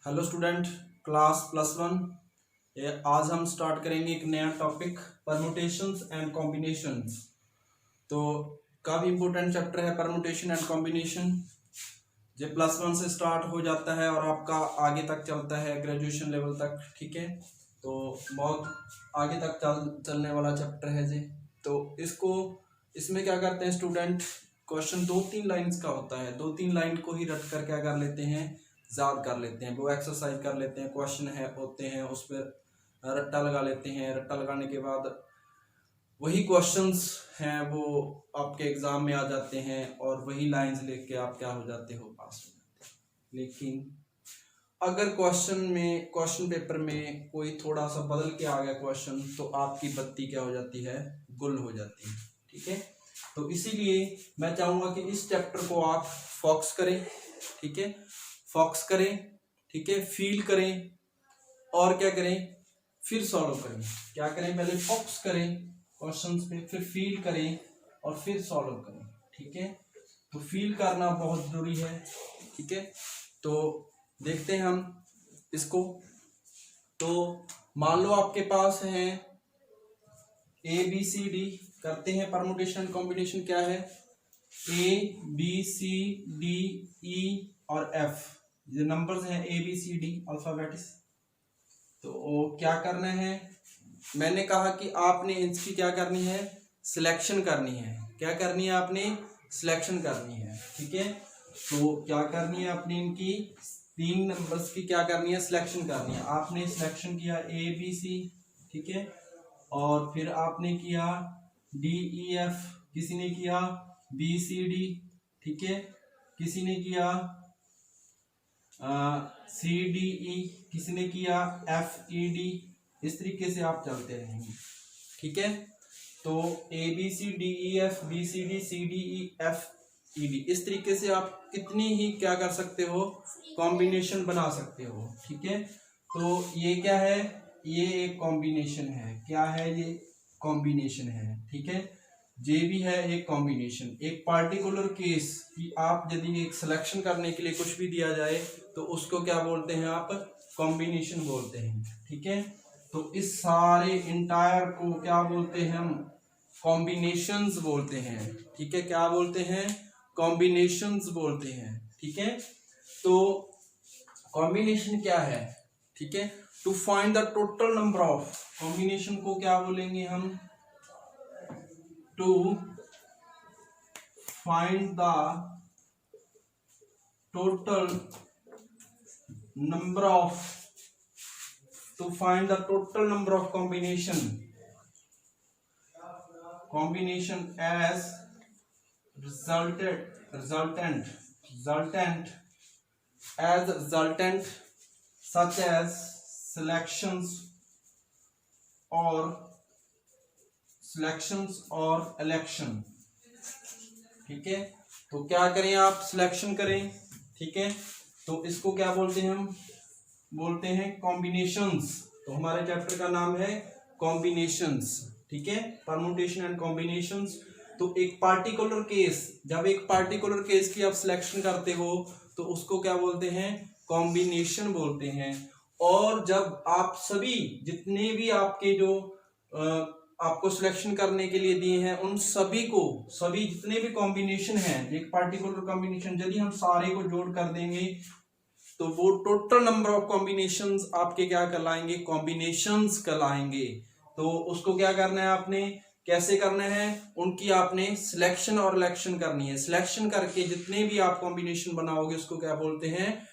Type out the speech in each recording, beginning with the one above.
Hello student, class +1। आज हम start करेंगे एक नया टॉपिक, परमुटेशंस एंड कॉम्बिनेशंस। तो काफ़ी इंपॉर्टेंट चैप्टर है परमुटेशन एंड कॉम्बिनेशन। जो +1 से स्टार्ट हो जाता है और आपका आगे तक चलता है ग्रेजुएशन लेवल तक, ठीक है। तो बहुत आगे तक चलने वाला चैप्टर है जी। तो इसमें क्या करते हैं स्टूडेंट, क्वेश्चन 2-3 लाइंस का होता है, 2-3 लाइन को ही रट कर क्या कर लेते हैं, याद कर लेते हैं, वो एक्सरसाइज कर लेते हैं, क्वेश्चन है होते हैं उस पर रट्टा लगा लेते हैं। रट्टा लगाने के बाद वही क्वेश्चंस हैं वो आपके एग्जाम में आ जाते हैं और वही लाइंस लेके आप क्या हो जाते हो, पास हो जाते हैं। लेकिन अगर क्वेश्चन पेपर में कोई थोड़ा सा बदल के आ गया क्वेश्चन, तो आपकी बत्ती क्या हो जाती है, गुल हो जाती है, ठीक है। तो इसीलिए मैं चाहूंगा कि इस चैप्टर को आप फोकस करें, ठीक है, फोकस करें, ठीक है, फील करें और क्या करें, फिर सॉल्व करें। क्या करें, पहले फोकस करें क्वेश्चंस पे, फिर फील करें और फिर सॉल्व करें, ठीक है। तो फील करना बहुत जरूरी है, ठीक है। तो देखते हैं हम इसको। तो मान लो आपके पास है ABCD, करते हैं परमुटेशन कॉम्बिनेशन। क्या है, ABCDE और F, ये नंबर्स हैं ABCD अल्फाबेट्स। तो क्या करना है, मैंने कहा कि आपने इसकी क्या करनी है, सिलेक्शन करनी है। क्या करनी है, आपने सिलेक्शन करनी है, ठीक है। तो क्या करनी है, आपने इनकी 3 नंबर्स की क्या करनी है, सिलेक्शन करनी है। आपने सिलेक्शन किया ABC, ठीक है, और फिर आपने किया DEF, किसी ने किया BCD, ठीक है, किसी ने किया CDE, किसी ने किया FED। इस तरीके से आप चलते रहेंगे, ठीक है। तो ABCDEF BCD CDE FED, इस तरीके से आप कितनी ही क्या कर सकते हो, कॉम्बिनेशन बना सकते हो, ठीक है। तो ये क्या है, ये एक कॉम्बिनेशन है। क्या है, ये कॉम्बिनेशन है, ठीक है। ये भी है एक कॉम्बिनेशन। एक पार्टिकुलर केस कि आप यदि एक सिलेक्शन करने के लिए कुछ भी दिया जाए तो उसको क्या बोलते हैं, आप कॉम्बिनेशन बोलते हैं, ठीक है। तो इस सारे इंटायर को क्या बोलते हैं, हम कॉम्बिनेशंस बोलते हैं, ठीक है। क्या बोलते हैं, कॉम्बिनेशंस बोलते हैं, ठीक है। तो कॉम्बिनेशन क्या है, ठीक है, to find the total number of, combination को क्या बोलेंगे हम, to find the total number of, to find the total number of combination as resultant such as selections or election, ठीक है। तो क्या करें, आप सिलेक्शन करें, ठीक है। तो इसको क्या बोलते हैं, हम बोलते हैं कॉम्बिनेशंस। तो हमारे चैप्टर का नाम है कॉम्बिनेशंस, ठीक है, परमुटेशन एंड कॉम्बिनेशंस। तो एक पार्टिकुलर केस, जब एक पार्टिकुलर केस की आप सिलेक्शन करते हो तो उसको क्या बोलते हैं, कॉम्बिनेशन बोलते हैं। और जब आप सभी जितने भी आपके जो आपको सिलेक्शन करने के लिए दिए हैं, उन सभी जितने भी कॉम्बिनेशन हैं, एक पार्टिकुलर कॉम्बिनेशन यदि हम सारे को जोड़ कर देंगे तो वो टोटल नंबर ऑफ कॉम्बिनेशंस आपके क्या कहलाएंगे, कॉम्बिनेशंस कहलाएंगे। तो उसको क्या करना है, आपने कैसे करना है, उनकी आपने सिलेक्शन और इलेक्शन करनी है। सिलेक्शन करके जितने भी आप कॉम्बिनेशन बनाओगे उसको क्या बोलते हैं,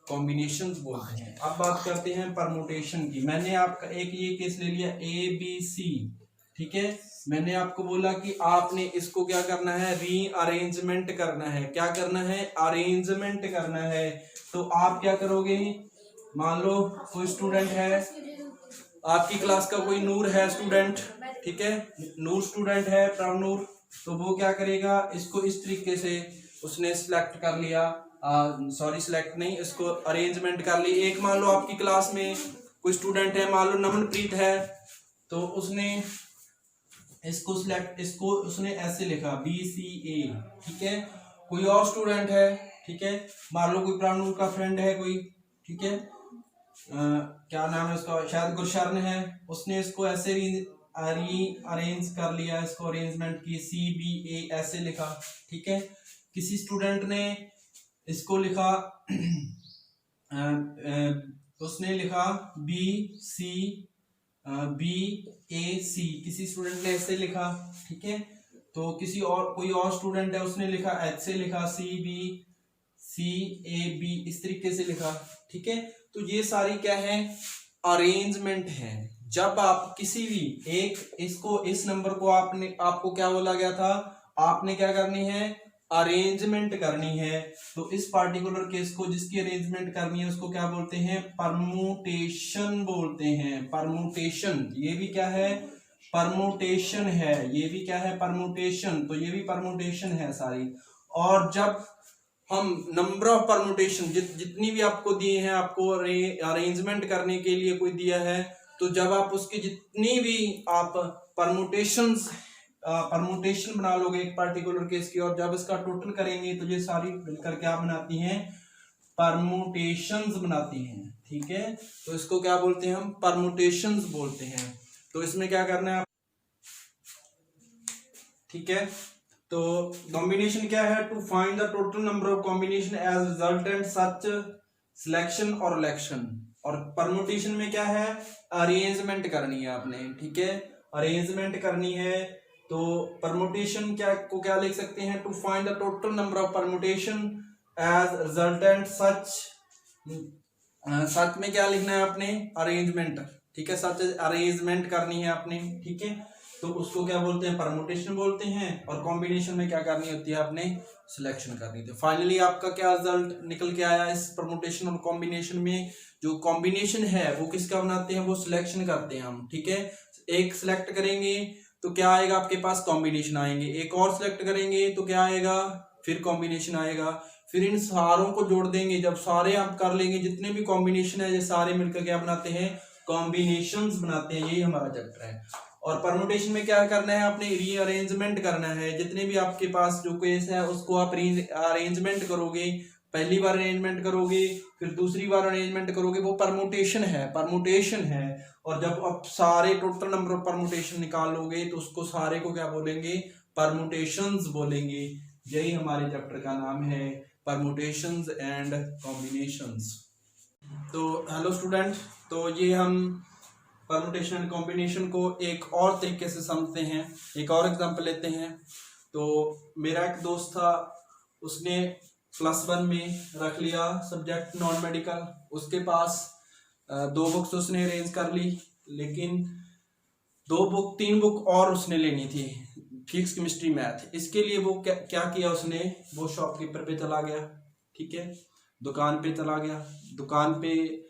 कॉम्बिनेशंस बोलते हैं। अब बात करते हैं परमुटेशन की। मैंने आपका एक ये केस ले लिया ABC, ठीक है। मैंने आपको बोला कि आपने इसको क्या करना है, रीअरेंजमेंट करना है। क्या करना है, अरेंजमेंट करना है। तो आप क्या करोगे, मान लो कोई स्टूडेंट है, आपकी क्लास का कोई नूर है स्टूडेंट, ठीक है, नूर स्टूडेंट है, प्रवनूर। तो वो क्या करेगा, इसको इस तरीके से उसने सिलेक्ट कर लिया, सिलेक्ट नहीं, इसको अरेंजमेंट कर ली। एक मान लो आपकी क्लास में कोई स्टूडेंट है, मान लो नमनप्रीत है, तो उसने इसको उसने ऐसे लिखा BCA, ठीक है। कोई और स्टूडेंट है, ठीक है, मान लो कोई प्राणूर का फ्रेंड है कोई, ठीक है, क्या नाम है उसका, शायद गुरशरण है, उसने इसको ऐसे अरेंज कर लिया, इसको अरेंजमेंट की CBA ऐसे लिखा, ठीक है। किसी स्टूडेंट ने इसको लिखा उसने लिखा BCBAC, किसी स्टूडेंट ने ऐसे लिखा, ठीक है। तो किसी और कोई और स्टूडेंट है उसने लिखा ऐसे लिखा, CBCAB इस तरीके से लिखा, ठीक है। तो ये सारी क्या है, अरेंजमेंट है। जब आप किसी भी एक इसको इस नंबर को आपको क्या बोला गया था, आपने क्या करनी है, अरेंजमेंट करनी है। तो इस पार्टिकुलर केस को जिसकी अरेंजमेंट करनी है उसको क्या बोलते हैं, परमुटेशन बोलते हैं। परमुटेशन, ये भी क्या है, परमुटेशन है, ये भी क्या है, परमुटेशन। तो ये भी परमुटेशन है सारी। और जब हम नंबर ऑफ परमुटेशन जितनी भी आपको दिए हैं, आपको अरेंजमेंट करने के लिए कोई दिया है, तो जब आप उसकी जितनी भी आप परमुटेशन बना लोगे एक पार्टिकुलर केस की, और जब इसका टोटल करेंगे तो ये सारी मिलकर क्या बनाती हैं, परमुटेशंस बनाती हैं, ठीक है। तो इसको क्या बोलते हैं हम, परमुटेशंस बोलते हैं। तो इसमें क्या करना है, ठीक है। तो कॉम्बिनेशन क्या है, to find the total number of combination as resultant such selection और इलेक्शन। और परमुटेशन में क्या है, अरेंजमेंट करनी है आपने, ठीक है, अरेंजमेंट करनी है। तो परमुटेशन क्या लिख सकते हैं, to find the total number of permutation as resultant सच में क्या लिखना है आपने, अरेंजमेंट, ठीक है, सच अरेंजमेंट करनी है आपने, ठीक है। तो उसको क्या बोलते हैं, परमुटेशन बोलते हैं। और कॉम्बिनेशन में क्या करनी होती है, आपने सिलेक्शन करनी थी। फाइनली आपका क्या रिजल्ट निकल के आया इस परमुटेशन और कॉम्बिनेशन में, जो कॉम्बिनेशन है वो किसका बनाते हैं, वो सिलेक्शन करते हैं हम, ठीक है। एक सिलेक्ट करेंगे तो क्या आएगा आपके पास, कॉम्बिनेशन आएंगे। एक और सिलेक्ट करेंगे तो क्या आएगा, फिर कॉम्बिनेशन आएगा। फिर इन सारों को जोड़ देंगे, जब सारे आप कर लेंगे, जितने भी कॉम्बिनेशन है ये सारे मिलकर क्या बनाते हैं, कॉम्बिनेशंस बनाते हैं। यही हमारा चैप्टर है। और परमुटेशन में क्या करना है, आपने रीअरेंजमेंट करना है। जितने भी आपके पास जो केस है उसको आप अरेंजमेंट करोगे, पहली बार अरेंजमेंट करोगे, फिर दूसरी बार अरेंजमेंट करोगे, वो परमुटेशन है। और जब आप सारे टोटल नंबर ऑफ परमुटेशन निकालोगे तो उसको सारे को क्या बोलेंगे, परमुटेशंस बोलेंगे। यही हमारे चैप्टर का नाम है, परमुटेशंस एंड कॉम्बिनेशंस। तो हेलो स्टूडेंट, तो ये हम परमुटेशन एंड कॉम्बिनेशन को एक और तरीके से समझते हैं। एक और एग्जांपल लेते हैं। तो मेरा एक दोस्त था, उसने +1 में रख लिया सब्जेक्ट नॉन मेडिकल। उसके पास 2 बुक्स उसने अरेंज कर ली, लेकिन 3 बुक और उसने लेनी थी, फिजिक्स केमिस्ट्री मैथ। इसके लिए वो क्या किया उसने, वो शॉपकीपर पे चला गया, ठीक है, दुकान पे चला गया। दुकान पे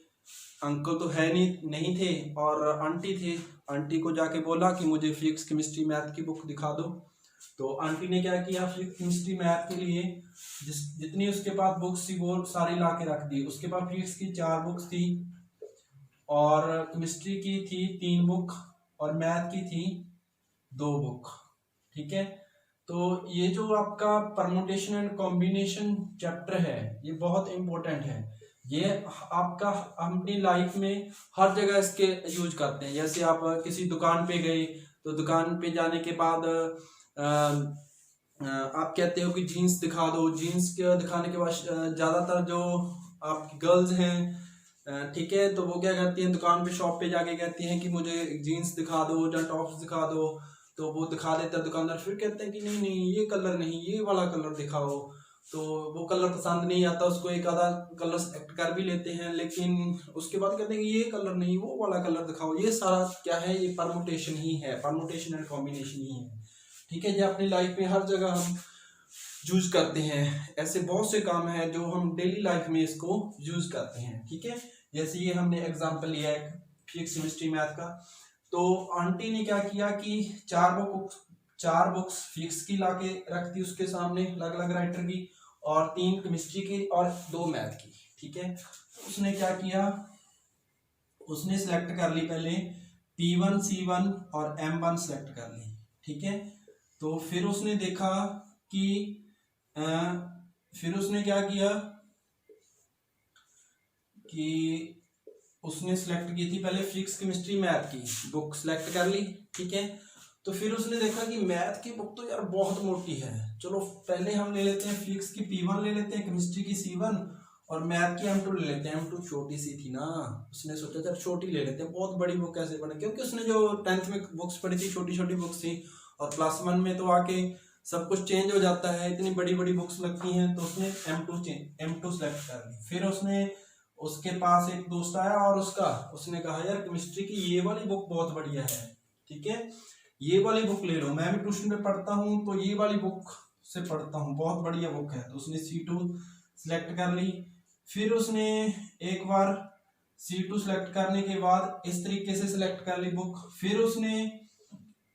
अंकल तो है नहीं थे और आंटी थे। आंटी को जाके बोला कि मुझे फिजिक्स केमिस्ट्री मैथ की बुक दिखा दो। तो आंटी ने क्या किया, फिजिक्स केमिस्ट्री मैथ के लिए जितनी उसके पास बुक्स थी वो सारी ला के रख दी। उसके पास फिजिक्स की 4 बुक्स थी, और केमिस्ट्री की थी 3 बुक, और मैथ की थी 2 बुक, ठीक है। तो ये जो आपका परमुटेशन एंड कॉम्बिनेशन चैप्टर है, ये बहुत इंपॉर्टेंट है। ये आपका अपनी लाइफ में हर जगह इसके यूज करते हैं। जैसे आप किसी दुकान पे गए, तो दुकान पे जाने के बाद आप कहते हो कि जीन्स दिखा दो। जीन्स के दिखाने के बाद ज़्यादातर जो आपकी गर्ल्स हैं, ठीक है, तो वो क्या करती हैं, दुकान पे शॉप पे जाके कहती हैं कि मुझे जीन्स दिखा दो या टॉप्स दिखा दो। तो वो दिखा देता है दुकानदार, फिर कहते हैं कि नहीं नहीं ये कलर नहीं, ये वाला कलर दिखाओ। तो वो कलर पसंद नहीं आता उसको, एक आधा कलर सेलेक्ट कर भी लेते हैं, लेकिन उसके बाद कहते हैं कि ये कलर नहीं, वो वाला कलर दिखाओ। ये सारा क्या है, ये परमुटेशन ही है, परमुटेशन एंड कॉम्बिनेशन ही है, ठीक है। ये अपनी लाइफ में हर जगह हम यूज करते हैं। ऐसे बहुत से काम हैं जो हम डेली लाइफ में इसको यूज करते हैं, ठीक है। जैसे ये हमने एग्जाम्पल लिया है फिजिक्स केमिस्ट्री मैथ का। तो आंटी ने क्या किया कि 4 बुक्स फिजिक्स की लाके रख दी उसके सामने, अलग अलग राइटर की, और 3 केमिस्ट्री की और 2 मैथ की, ठीक है। तो उसने क्या किया, उसने सिलेक्ट कर ली पहले P1 C1 और M1 सिलेक्ट कर ली, ठीक है। तो फिर उसने देखा कि फिर उसने क्या किया कि उसने सिलेक्ट की थी पहले फिजिक्स केमिस्ट्री मैथ की बुक सिलेक्ट कर ली, ठीक है। तो फिर उसने देखा कि मैथ की बुक तो यार बहुत मोटी है, चलो पहले हम ले लेते हैं फिजिक्स की P1 ले लेते हैं, केमिस्ट्री की C1 और मैथ की M2 ले लेते हैं। M2 छोटी सी थी ना, उसने सोचा चल छोटी ले लेते हैं, बहुत बड़ी बुक कैसे बने, क्योंकि उसने जो 10th में बुक्स पढ़ी थी छोटी छोटी बुक्स थी, और क्लास 1 में तो आके सब कुछ चेंज हो जाता है, इतनी बड़ी बड़ी बुक्स लगती हैं, तो उसने M2 सेलेक्ट कर ली। फिर उसके पास एक दोस्त आया और उसने कहा यार केमिस्ट्री की ये वाली बुक बहुत बढ़िया है, ठीक है, ये वाली बुक ले लो, मैं भी ट्यूशन में पढ़ता हूँ तो ये वाली बुक से पढ़ता हूँ, बहुत बढ़िया बुक है। तो उसने C2 सिलेक्ट कर ली। फिर उसने एक बार C2 सिलेक्ट करने के बाद इस तरीके से सिलेक्ट कर ली बुक। फिर उसने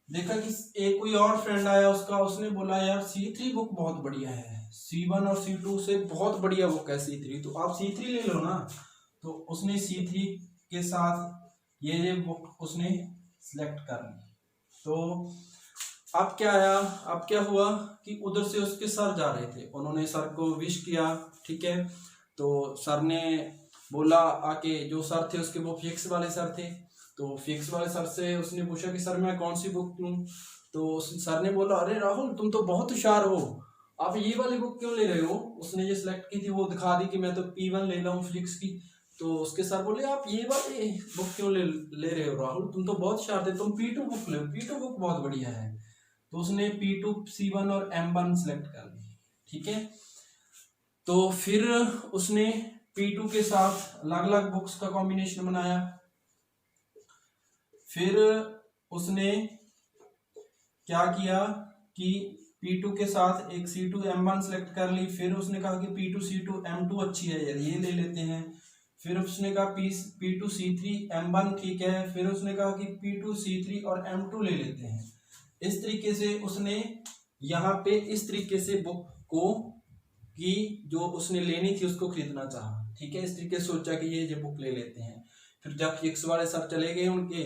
देखा कि एक कोई और फ्रेंड आया उसने बोला यार C3 बुक बहुत बढ़िया है, C1 और C2 से बहुत बढ़िया बुक है C3, तो आप C3 ले लो ना। तो उसने C3 के साथ ये बुक उसने सिलेक्ट कर ली। तो अब क्या आया, अब क्या हुआ कि उधर से उसके सर जा रहे थे, उन्होंने सर को विश किया, ठीक है। तो सर ने बोला आके, जो सर थे उसके वो फिजिक्स वाले सर थे, तो फिजिक्स वाले सर से उसने पूछा कि सर मैं कौन सी बुक लूं। तो सर ने बोला अरे राहुल तुम तो बहुत होशियार हो, आप ये वाली बुक क्यों ले रहे हो। उसने जो सिलेक्ट की थी वो दिखा दी कि मैं तो P1 ले रहा हूँ फिजिक्स की। तो उसके सर बोले आप ये वाली बुक क्यों ले रहे हो राहुल, तुम तो बहुत होशियार थे, तुम P2 बुक लो, P2 बुक बहुत बढ़िया है। तो उसने P2 C1 और M1 सेलेक्ट कर ली, ठीक है। तो फिर उसने P2 के साथ अलग अलग बुक्स का कॉम्बिनेशन बनाया। फिर उसने क्या किया कि P2 के साथ एक C2 M1 सेलेक्ट कर ली। फिर उसने कहा कि P2 C2 M2 अच्छी है यार, ये ले लेते हैं। फिर उसने कहा P2 C3 M1 ठीक है। फिर उसने कहा कि P2 C3 और M2 ले लेते हैं। इस तरीके से उसने यहाँ पे इस तरीके से बुक को की जो उसने लेनी थी उसको खरीदना चाहा, ठीक है। इस तरीके से सोचा कि ये बुक ले लेते हैं। फिर जब फिजिक्स वाले सर चले गए उनके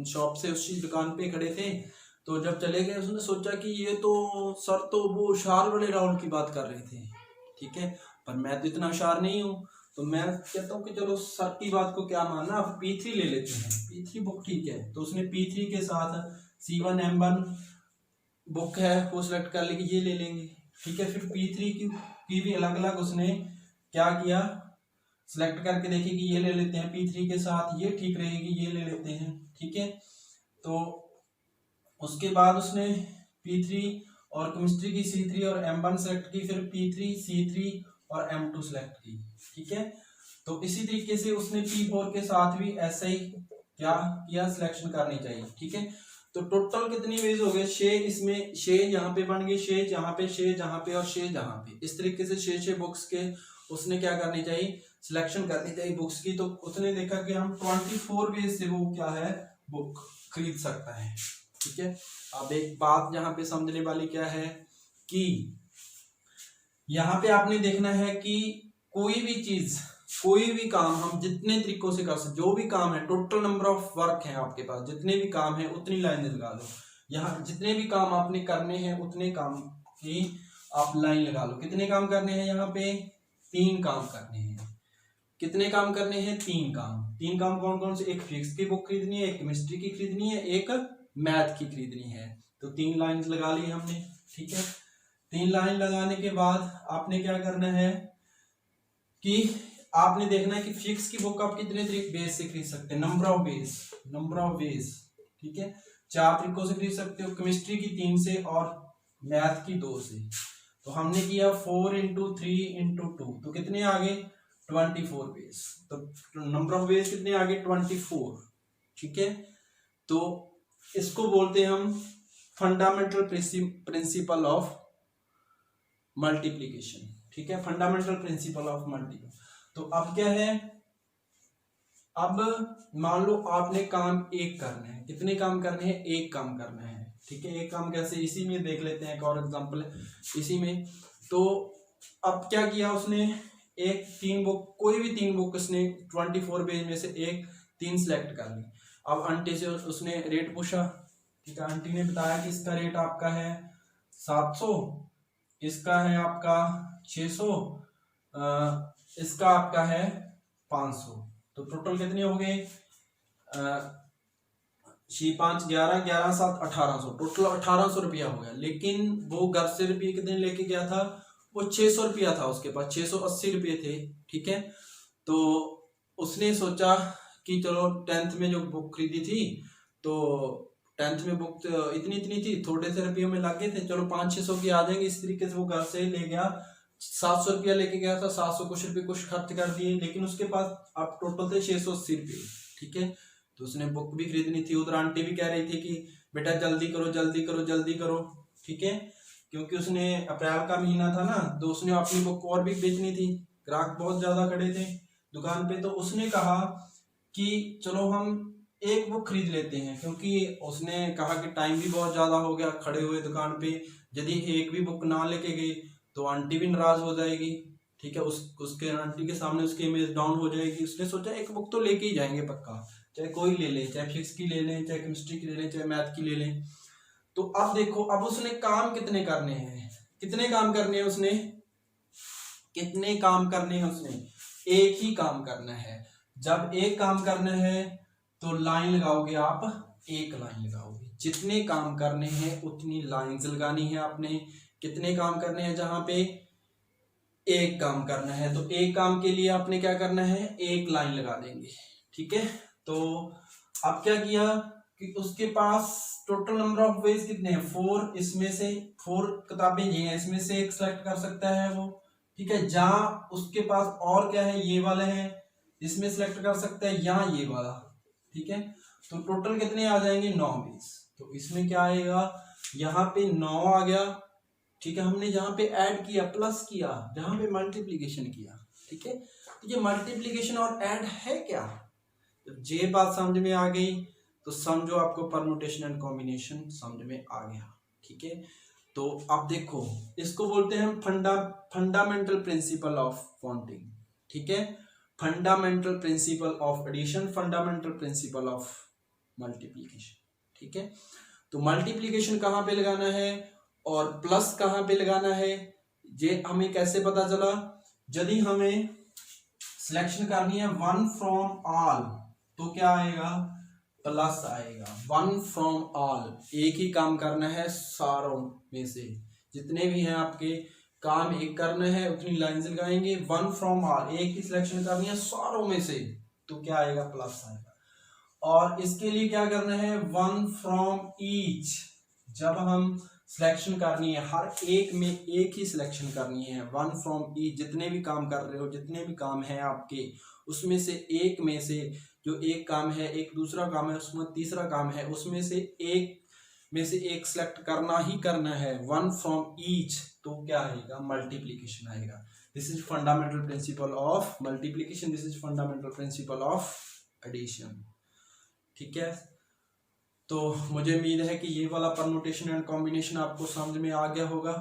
शॉप से, उसी दुकान पे खड़े थे, तो जब चले गए उसने सोचा कि ये तो सर तो वो होशियार वाले राहुल की बात कर रहे थे, ठीक है, पर मैं तो इतना होशियार नहीं हूँ। तो मैं कहता हूँ कि चलो सर की बात को क्या मानना, अब P3 ले लेते हैं, P3 बुक ठीक है। तो उसने P3 के साथ C1 M1 बुक है वो सिलेक्ट कर ली कि ये ले लेंगे, ठीक है। फिर P3 की भी अलग अलग उसने क्या किया, सिलेक्ट करके देखी कि ये ले लेते हैं P3 के साथ, ये ठीक रहेगी, ये ले लेते हैं, ठीक है। तो उसके बाद उसने P3 और केमिस्ट्री की C3 और M1 सेलेक्ट की, फिर P3 C3 और M2 सेलेक्ट की, ठीक है। तो इसी तरीके से उसने P4 के साथ भी ऐसा ही क्या किया, सिलेक्शन करनी चाहिए, ठीक है। तो टोटल कितनी वेज हो गए, 6, इसमें 6 यहाँ पे बन गई, 6 यहाँ पे, 6 यहाँ पे और 6 यहाँ पे। इस तरीके से 6 बुक्स के उसने क्या करनी चाहिए, सिलेक्शन करनी चाहिए बुक्स की। तो उसने देखा कि हम 24 वेज से वो क्या है बुक खरीद सकता है, ठीक है। अब एक बात यहाँ पे समझने वाली क्या है कि यहाँ पे आपने देखना है कि कोई भी चीज, कोई भी काम हम जितने तरीकों से कर सकते, जो भी काम है, टोटल नंबर ऑफ वर्क है आपके पास, जितने भी काम है उतनी लाइन लगा लो। यहाँ जितने भी काम आपने करने हैं उतने काम की आप लाइन लगा लो। कितने काम करने हैं, यहाँ पे 3 काम करने हैं। कितने काम करने हैं, 3 काम। 3 काम कौन कौन से, एक फिजिक्स की बुक खरीदनी है, एक केमिस्ट्री की खरीदनी है, एक मैथ की खरीदनी है। तो 3 लाइन लगा ली हमने, ठीक है। 3 लाइन लगाने के बाद आपने क्या करना है कि आपने देखना है कि फिजिक्स की बुक आप कितने बेस से खरीद सकते हैं, नंबर ऑफ बेस, ठीक है। 4 तरीकों से खरीद सकते हो, केमिस्ट्री की 3 से और मैथ की 2 से। तो हमने किया 4 × 3 × 2, तो कितने आ गए 24 बेस। तो नंबर ऑफ बेस कितने आ गए 24, ठीक है। तो इसको बोलते हैं हम फंडामेंटल प्रिंसिपल ऑफ मल्टीप्लीकेशन, ठीक है, फंडामेंटल प्रिंसिपल ऑफ मल्टीप्लीकेशन। तो अब क्या है, अब मान लो आपने काम एक करना है, कितने काम करने हैं, एक काम करना है, ठीक है। एक काम कैसे, इसी में देख लेते हैं एक और एग्जांपल है इसी में। तो अब क्या किया उसने, एक 3 बुक, कोई भी 3 बुक उसने 24 पेज में से एक 3 सिलेक्ट कर ली। अब आंटी से उसने रेट पूछा, ठीक है, आंटी ने बताया कि इसका रेट आपका है 700, इसका है आपका 600, इसका आपका है 500, तो टोटल कितने हो गए, 6×5 11, 11×7 1800, टोटल 1800 रुपया हो गया। लेकिन वो घर से रुपये कितने लेके गया था, वो 600 रुपया था उसके पास, 680 रुपये थे। ठीक है, तो उसने सोचा कि चलो 10th में जो बुक खरीदी थी, तो 10th में बुक इतनी इतनी थी, थोड़े से रुपये में लगे थे, चलो 500-600 की आ जाएंगे। इस तरीके से वो घर से ले गया, 700 रुपया लेके गया था, 700 कुछ रुपये कुछ खर्च कर दिए, लेकिन उसके पास अब टोटल थे 680 रुपये। ठीक है, तो उसने बुक भी खरीदनी थी, उधर आंटी भी कह रही थी कि बेटा जल्दी करो जल्दी करो जल्दी करो। ठीक है, क्योंकि उसने अप्रैल का महीना था ना, तो उसने अपनी बुक और भी बेचनी थी, ग्राहक बहुत ज्यादा खड़े थे दुकान पे। तो उसने कहा कि चलो हम एक बुक खरीद लेते हैं, क्योंकि उसने कहा कि टाइम भी बहुत ज्यादा हो गया खड़े हुए दुकान पे, यदि एक भी बुक ना लेके गई तो आंटी भी नाराज हो जाएगी। ठीक है, उसके आंटी के सामने उसकी इमेज डाउन हो जाएगी। उसने सोचा एक बुक तो लेके ही जाएंगे पक्का, चाहे कोई ले ले, चाहे फिजिक्स की ले लें, चाहे केमिस्ट्री की ले लें, चाहे मैथ की ले लें। तो अब देखो, अब उसने काम कितने करने हैं, कितने काम करने हैं उसने, कितने काम करने हैं उसने, एक ही काम करना है। जब एक काम करना है तो लाइन लगाओगे आप, एक लाइन लगाओगे। जितने काम करने हैं उतनी लाइंस लगानी है आपने। कितने काम करने हैं, जहां पे एक काम करना है तो एक काम के लिए आपने क्या करना है, एक लाइन लगा देंगे। ठीक है, तो अब क्या किया कि उसके पास टोटल नंबर ऑफ वेज कितने हैं, 4, इसमें से 4 किताबें ये हैं, इसमें से एक सेलेक्ट कर सकता है वो। ठीक है, जहां उसके पास और क्या है, ये वाला है, इसमें सेलेक्ट कर सकता है, यहाँ ये वाला। ठीक है, तो टोटल कितने आ जाएंगे, 9 वेज। तो इसमें क्या आएगा, यहाँ पे 9 आ गया। ठीक है, हमने जहां पे ऐड किया, प्लस किया, जहां पे मल्टीप्लीकेशन किया। ठीक है, तो ये मल्टीप्लीकेशन और ऐड है क्या, जब ये बात समझ में आ गई तो समझो आपको परम्यूटेशन एंड कॉम्बिनेशन समझ में आ गया। ठीक है, तो अब देखो, इसको बोलते हैं फंडामेंटल प्रिंसिपल ऑफ काउंटिंग। ठीक है, fundamental principle of addition, fundamental principle of multiplication. ठीक है, तो मल्टीप्लीकेशन कहाँ पे लगाना है और प्लस कहाँ पे लगाना है, ये हमें कैसे पता चला, यदि हमें सिलेक्शन करनी है 1 फ्रॉम ऑल तो क्या आएगा, प्लस आएगा। 1 फ्रॉम ऑल, एक ही काम करना है सारों में से, जितने भी हैं आपके काम एक करना है, उतनी लाइंस लगाएंगे। 1 फ्रॉम ऑल, एक ही सिलेक्शन करनी है सारों में से, तो क्या आएगा, प्लस आएगा। और इसके लिए क्या करना है, 1 फ्रॉम ईच, जब हम सिलेक्शन करनी है हर एक में एक ही सिलेक्शन करनी है। 1 फ्रॉम ईच, जितने भी काम कर रहे हो, जितने भी काम है आपके, उसमें से एक में से, जो एक काम है, एक दूसरा काम है, उसमें तीसरा काम है, उसमें से एक सिलेक्ट करना ही करना है। 1 फ्रॉम ईच, तो क्या आएगा, मल्टीप्लीकेशन आएगा। This is fundamental principle of multiplication, this is fundamental principle of addition. ठीक है, तो मुझे उम्मीद है कि ये वाला परम्यूटेशन एंड कॉम्बिनेशन आपको समझ में आ गया होगा।